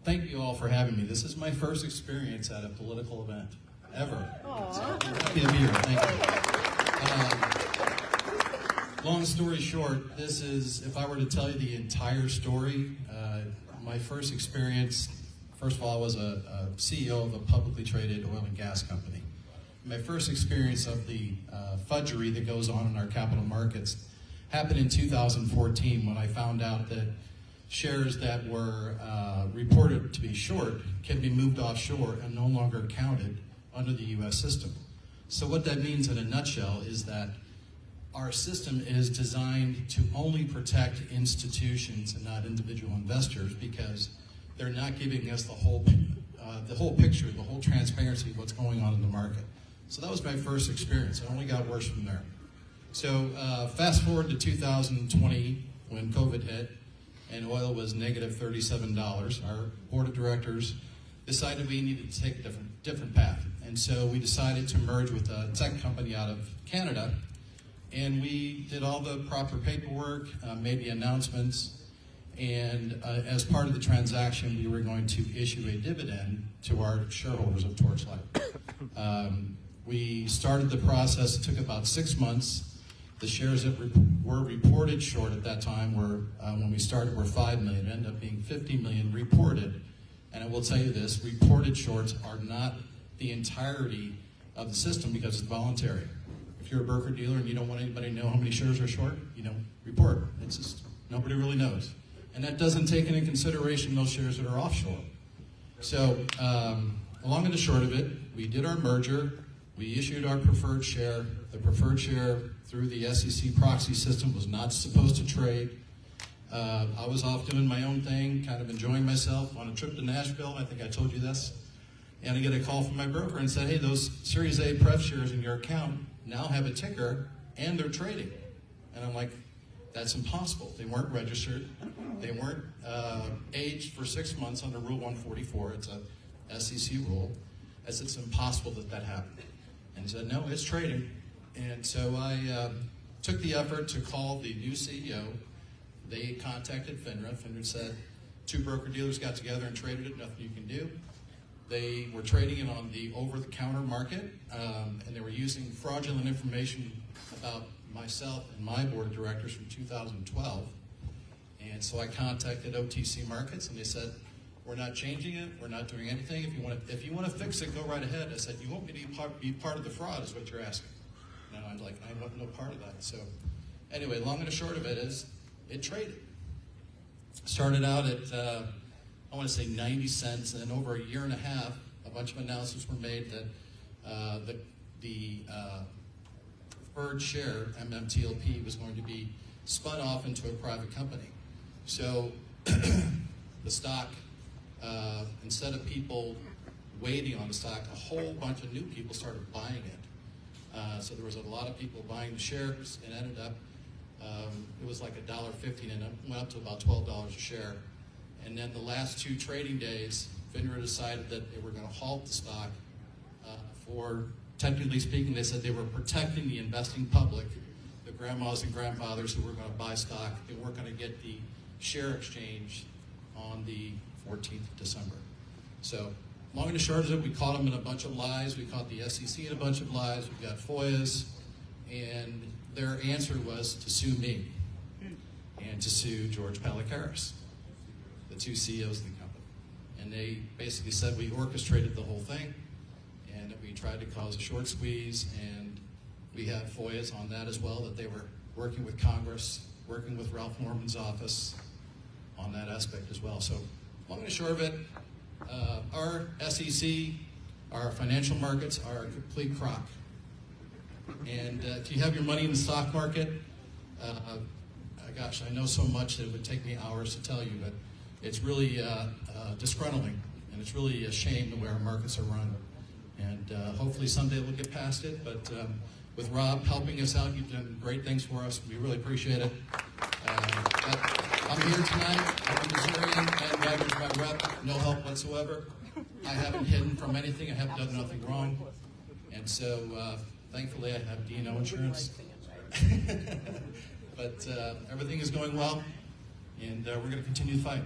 Thank you all for having me. This is my first experience at a political event, ever. Aww. So I'm happy to be here. Thank you. Long story short, this is, if I were to tell you the entire story, my first experience, first of all, I was a CEO of a publicly traded oil and gas company. My first experience of the fudgery that goes on in our capital markets happened in 2014 when I found out that shares that were reported to be short can be moved offshore and no longer counted under the U.S. system. So what that means in a nutshell is that our system is designed to only protect institutions and not individual investors, because they're not giving us the whole picture, the whole transparency of what's going on in the market. So that was my first experience. It only got worse from there. So fast forward to 2020 when COVID hit and oil was negative $37. Our board of directors decided we needed to take a different path. And so we decided to merge with a tech company out of Canada. And we did all the proper paperwork, made the announcements, and as part of the transaction, we were going to issue a dividend to our shareholders of Torchlight. We started the process. It took about 6 months. The shares that were reported short at that time were, when we started, were 5 million. It ended up being 50 million reported. And I will tell you this, reported shorts are not the entirety of the system because it's voluntary. If you're a broker-dealer and you don't want anybody to know how many shares are short, you don't report. It's just, nobody really knows. And that doesn't take into consideration those shares that are offshore. So, long and the short of it, we did our merger. We issued our preferred share. The preferred share through the SEC proxy system was not supposed to trade. I was off doing my own thing, kind of enjoying myself on a trip to Nashville. I think I told you this. And I get a call from my broker and said, hey, those Series A pref shares in your account now have a ticker and they're trading. And I'm like, that's impossible. They weren't registered. They weren't aged for 6 months under Rule 144. It's a SEC rule. I said, it's impossible that that happened. And he said, no, it's trading. And so I took the effort to call the new CEO. They contacted FINRA. FINRA said, 2 broker-dealers got together and traded it, nothing you can do. They were trading it on the over-the-counter market, and they were using fraudulent information about myself and my board of directors from 2012. And so I contacted OTC Markets, and they said, we're not changing it, we're not doing anything. If you want to fix it, go right ahead. I said, you want me to be part of the fraud is what you're asking. And I'm like, I want no part of that. So anyway, long and the short of it is, it traded. Started out at, I want to say 90 cents, and then over a year and a half, a bunch of announcements were made that the preferred share, MMTLP, was going to be spun off into a private company. So the stock, instead of people waiting on the stock, a whole bunch of new people started buying it. So there was a lot of people buying the shares, and ended up, it was like $1.50, and it went up to about $12 a share. And then the last 2 trading days, FINRA decided that they were going to halt the stock for, technically speaking, they said they were protecting the investing public, the grandmas and grandfathers who were going to buy stock. They weren't going to get the share exchange on the 14th of December. So long and the short of it, we caught them in a bunch of lies. We caught the SEC in a bunch of lies. We got FOIAs, and their answer was to sue me and to sue George Palikaris, the 2 CEOs of the company. And they basically said we orchestrated the whole thing, and that we tried to cause a short squeeze, and we had FOIAs on that as well, that they were working with Congress, working with Ralph Norman's office on that aspect as well. So long and short of it, our SEC, our financial markets are a complete crock. And if you have your money in the stock market, gosh, I know so much that it would take me hours to tell you, but it's really disgruntling, and it's really a shame the way our markets are run. And hopefully someday we'll get past it, but with Rob helping us out, you've done great things for us. We really appreciate it. I'm here tonight. I'm a Missourian, and Wagner's my rep. No help whatsoever. I haven't hidden from anything. I haven't done nothing wrong. And so, thankfully, I have D&O insurance. But everything is going well, and we're going to continue to fight.